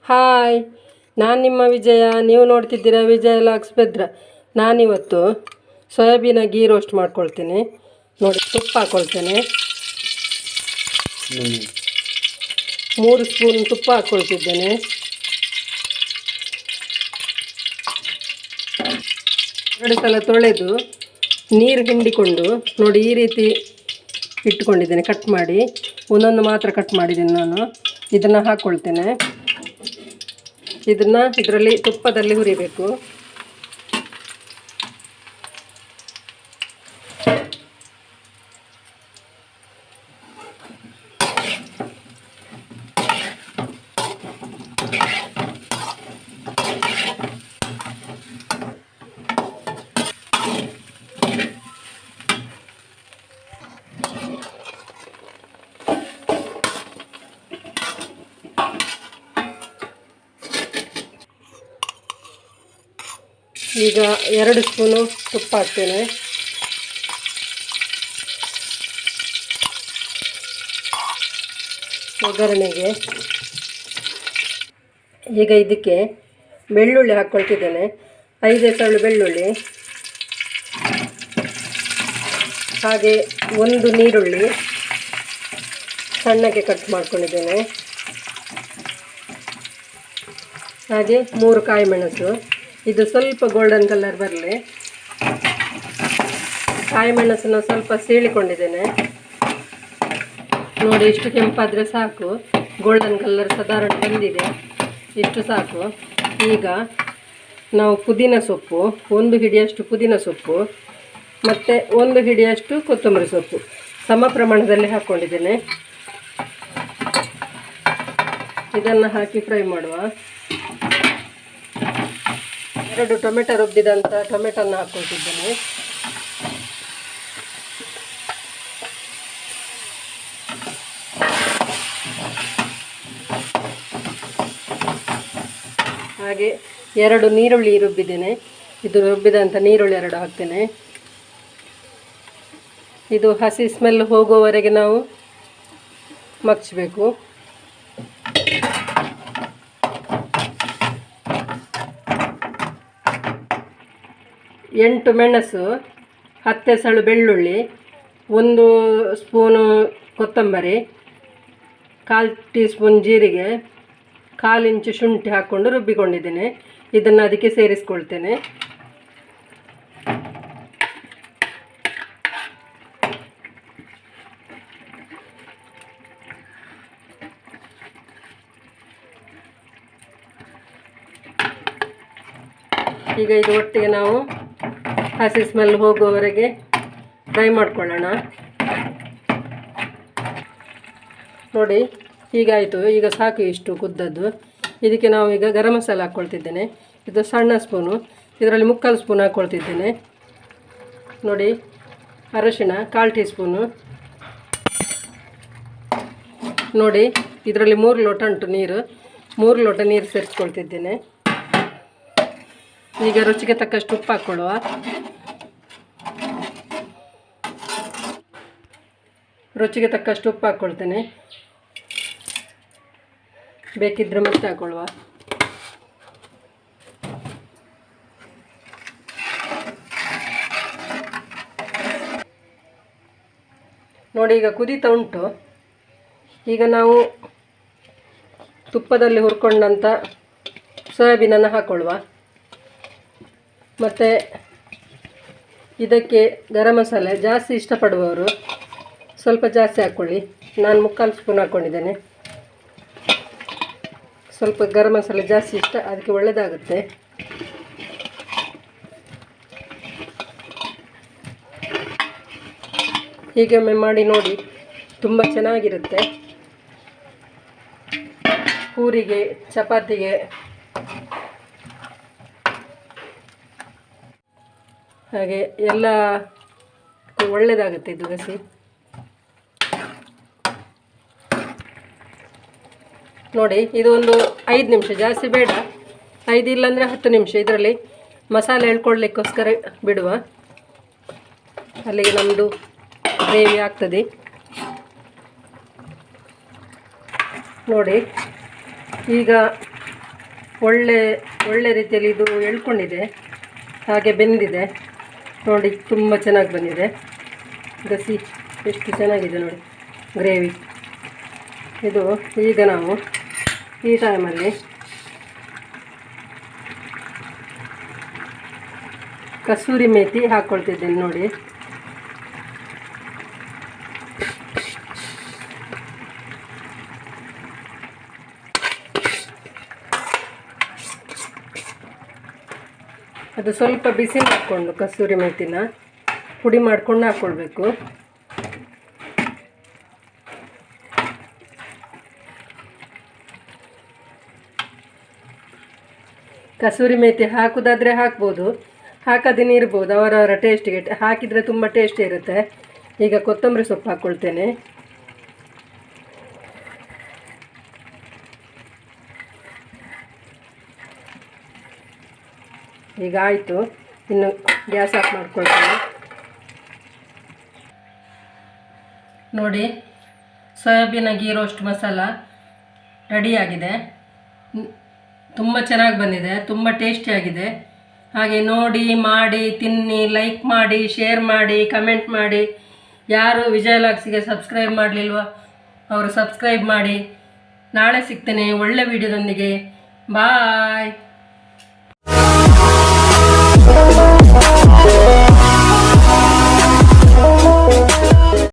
Hi, ನಾನು ನಿಮ್ಮ ವಿಜಯ. ನೀವು ನೋಡ್ತಿದ್ದೀರಾ ವಿಜಯ ಲಾಕ್ಸ್ ಬೆದ್ರ. ನಾನಿವತ್ತು ಸೋಯಾಬೀನ ಗೀ ರೋಸ್ಟ್ ಮಾಡ್ಕೊಳ್ತೀನಿ. ನೋಡಿ, ತುಪ್ಪ ಹಾಕ್ಕೊಳ್ತೇನೆ. 3 ಸ್ಪೂನ್ ತುಪ್ಪ ಹಾಕ್ಕೊಳ್ತಿದ್ದೇನೆ. ಎರಡು ಸಲ ತೊಳೆದು ನೀರು ಹಿಂಡಿಕೊಂಡು ನೋಡಿ ಈ ರೀತಿ ಇಟ್ಕೊಂಡಿದ್ದೇನೆ. ಕಟ್ ಮಾಡಿ ಒಂದೊಂದು ಮಾತ್ರ ಕಟ್ ಮಾಡಿದ್ದೀನಿ ನಾನು. ಇದನ್ನು ಹಾಕ್ಕೊಳ್ತೇನೆ. ಇದನ್ನು ಇದರಲ್ಲಿ ತುಪ್ಪದಲ್ಲಿ ಹುರಿಬೇಕು. ಈಗ 2 ಸ್ಪೂನು ತುಪ್ಪ ಹಾಕ್ತೇನೆ. ಒಗ್ಗರಣೆಗೆ ಈಗ ಇದಕ್ಕೆ ಬೆಳ್ಳುಳ್ಳಿ ಹಾಕ್ಕೊಳ್ತಿದ್ದೇನೆ. 5 ಎಸಳು ಬೆಳ್ಳುಳ್ಳಿ, ಹಾಗೆ 1 ನೀರುಳ್ಳಿ ಸಣ್ಣಕ್ಕೆ ಕಟ್ ಮಾಡ್ಕೊಂಡಿದ್ದೇನೆ. ಹಾಗೆ 3 ಕಾಯಿ ಮೆಣಸು. ಇದು ಸ್ವಲ್ಪ ಗೋಲ್ಡನ್ ಕಲರ್ ಬರಲಿ. ಕಾಯಿ ಮೆಣಸನ್ನು ಸ್ವಲ್ಪ ಸೀಳಿಕೊಂಡಿದ್ದೇನೆ. ನೋಡಿ, ಇಷ್ಟು ಕೆಂಪಾದರೆ ಸಾಕು. ಗೋಲ್ಡನ್ ಕಲರ್ ಸಾಧಾರಣ ಬಂದಿದೆ, ಇಷ್ಟು ಸಾಕು. ಈಗ ನಾವು ಪುದೀನ ಸೊಪ್ಪು, 1 ಹಿಡಿಯಷ್ಟು ಪುದೀನ ಸೊಪ್ಪು ಮತ್ತು 1 ಹಿಡಿಯಷ್ಟು ಕೊತ್ತಂಬರಿ ಸೊಪ್ಪು ಸಮ ಪ್ರಮಾಣದಲ್ಲಿ ಹಾಕ್ಕೊಂಡಿದ್ದೇನೆ. ಇದನ್ನು ಹಾಕಿ ಫ್ರೈ ಮಾಡುವ. 2 ಟೊಮೆಟೊ ರುಬ್ಬಿದಂಥ ಟೊಮೆಟೊನ ಹಾಕ್ಕೊಳ್ತಿದ್ದೇನೆ. ಹಾಗೆ 2 ನೀರುಳ್ಳಿ ರುಬ್ಬಿದ್ದೇನೆ. ಇದು ರುಬ್ಬಿದಂಥ ನೀರುಳ್ಳಿ 2 ಹಾಕ್ತೇನೆ. ಇದು ಹಸಿ ಸ್ಮೆಲ್ ಹೋಗುವವರೆಗೆ ನಾವು ಮಗ್ಚಬೇಕು. 8 ಮೆಣಸು, 10 ಎಸಳು ಬೆಳ್ಳುಳ್ಳಿ, 1 ಸ್ಪೂನು ಕೊತ್ತಂಬರಿ, 1/4 ಟೀ ಸ್ಪೂನ್ ಜೀರಿಗೆ, 1/4 ಇಂಚು ಶುಂಠಿ ಹಾಕ್ಕೊಂಡು ರುಬ್ಬಿಕೊಂಡಿದ್ದೇನೆ. ಇದನ್ನು ಅದಕ್ಕೆ ಸೇರಿಸ್ಕೊಳ್ತೇನೆ. ಈಗ ಇದು ಒಟ್ಟಿಗೆ ನಾವು ಹಸಿ ಸ್ಮೆಲ್ ಹೋಗುವವರೆಗೆ ಫ್ರೈ ಮಾಡ್ಕೊಳ್ಳೋಣ. ನೋಡಿ, ಹೀಗಾಯಿತು. ಈಗ ಸಾಕು ಇಷ್ಟು ಕುದ್ದದ್ದು. ಇದಕ್ಕೆ ನಾವು ಈಗ ಗರಂ ಮಸಾಲ ಹಾಕ್ಕೊಳ್ತಿದ್ದೇನೆ. ಇದು ಸಣ್ಣ ಸ್ಪೂನು, ಇದರಲ್ಲಿ 3/4 ಸ್ಪೂನ್ ಹಾಕ್ಕೊಳ್ತಿದ್ದೇನೆ. ನೋಡಿ, ಅರಶಿನ 1/4 ಟೀ ಸ್ಪೂನು. ನೋಡಿ, ಇದರಲ್ಲಿ 3 ಲೋಟ ಉಂಟು ನೀರು. 3 ಲೋಟ ನೀರು ಸೇರಿಸ್ಕೊಳ್ತಿದ್ದೇನೆ. ಈಗ ರುಚಿಗೆ ತಕ್ಕಷ್ಟು ಉಪ್ಪು ಹಾಕ್ಕೊಳ್ಳುವ. ರುಚಿಗೆ ತಕ್ಕಷ್ಟು ಉಪ್ಪು ಹಾಕ್ಕೊಳ್ತೇನೆ. ಬೇಕಿದ್ದರೆ ಮತ್ತೆ ಹಾಕ್ಕೊಳ್ಳುವ. ನೋಡಿ, ಈಗ ಕುದೀತಾ ಉಂಟು. ಈಗ ನಾವು ತುಪ್ಪದಲ್ಲಿ ಹುರ್ಕೊಂಡಂಥ ಸೋಯಾಬೀನನ್ನು ಹಾಕ್ಕೊಳ್ಳುವ. ಮತ್ತು ಇದಕ್ಕೆ ಗರಂ ಮಸಾಲೆ ಜಾಸ್ತಿ ಇಷ್ಟಪಡುವವರು ಸ್ವಲ್ಪ ಜಾಸ್ತಿ ಹಾಕ್ಕೊಳ್ಳಿ. ನಾನು 3/4 ಸ್ಪೂನ್ ಹಾಕ್ಕೊಂಡಿದ್ದೇನೆ. ಸ್ವಲ್ಪ ಗರಂ ಮಸಾಲೆ ಜಾಸ್ತಿ ಇಷ್ಟ, ಅದಕ್ಕೆ ಒಳ್ಳೆಯದಾಗುತ್ತೆ. ಹೀಗೆ ಒಮ್ಮೆ ಮಾಡಿ ನೋಡಿ, ತುಂಬ ಚೆನ್ನಾಗಿರುತ್ತೆ. ಪೂರಿಗೆ, ಚಪಾತಿಗೆ, ಹಾಗೆ ಎಲ್ಲ ಒಳ್ಳೆಯದಾಗುತ್ತೆ ಇದು ಗಸಿ. ನೋಡಿ, ಇದು ಒಂದು 5 ನಿಮಿಷ, ಜಾಸ್ತಿ ಬೇಡ, 5 ಇಲ್ಲಾಂದರೆ 10 ನಿಮಿಷ ಇದರಲ್ಲಿ ಮಸಾಲೆ ಎಳ್ಕೊಳ್ಳಿಕ್ಕೋಸ್ಕರ ಬಿಡುವ. ಅಲ್ಲಿಗೆ ನಮ್ಮದು ಗ್ರೇವಿ ಆಗ್ತದೆ. ನೋಡಿ, ಈಗ ಒಳ್ಳೆ ರೀತಿಯಲ್ಲಿ ಇದು ಎಳ್ಕೊಂಡಿದೆ, ಹಾಗೆ ಬೆಂದಿದೆ ನೋಡಿ. ತುಂಬ ಚೆನ್ನಾಗಿ ಬಂದಿದೆ ಗಸಿ, ಎಷ್ಟು ಚೆನ್ನಾಗಿದೆ ನೋಡಿ ಗ್ರೇವಿ ಇದು. ಈಗ ನಾವು ಈ ಟೈಮಲ್ಲಿ ಕಸೂರಿ ಮೇಥಿ ಹಾಕ್ಕೊಳ್ತಿದ್ದೀನಿ ನೋಡಿ. ಅದು ಸ್ವಲ್ಪ ಬಿಸಿ ಮಾಡಿಕೊಂಡು ಕಸೂರಿ ಮೇಥಿನ ಪುಡಿ ಮಾಡ್ಕೊಂಡು ಹಾಕ್ಕೊಳ್ಬೇಕು. ಕಸೂರಿ ಮೇಥಿ ಹಾಕೋದಾದರೆ ಹಾಕ್ಬೋದು, ಹಾಕದೇನೆ ಇರ್ಬೋದು, ಅವರವರ ಟೇಸ್ಟಿಗೆ. ಹಾಕಿದರೆ ತುಂಬ ಟೇಸ್ಟ್ ಇರುತ್ತೆ. ಈಗ ಕೊತ್ತಂಬರಿ ಸೊಪ್ಪು ಹಾಕ್ಕೊಳ್ತೇನೆ. ಈಗ ಆಯಿತು, ಇನ್ನು ಗ್ಯಾಸ್ ಆಫ್ ಮಾಡ್ಕೊಳ್ತೇನೆ ನೋಡಿ. ಸೋಯಾಬೀನ್ ಗೀ ರೋಸ್ಟ್ ಮಸಾಲ ರೆಡಿಯಾಗಿದೆ. ತುಂಬ ಚೆನ್ನಾಗಿ ಬಂದಿದೆ, ತುಂಬ ಟೇಸ್ಟಿಯಾಗಿದೆ. ಹಾಗೆ ನೋಡಿ, ಮಾಡಿ, ತಿನ್ನಿ, ಲೈಕ್ ಮಾಡಿ, ಶೇರ್ ಮಾಡಿ, ಕಮೆಂಟ್ ಮಾಡಿ. ಯಾರು ವಿಜಯ ಲಾಗ್ಸಿಗೆ ಸಬ್ಸ್ಕ್ರೈಬ್ ಮಾಡಲಿಲ್ವ ಅವರು ಸಬ್ಸ್ಕ್ರೈಬ್ ಮಾಡಿ. ನಾಳೆ ಸಿಗ್ತೇನೆ ಒಳ್ಳೆ ವಿಡಿಯೋದೊಂದಿಗೆ. ಬಾಯ್.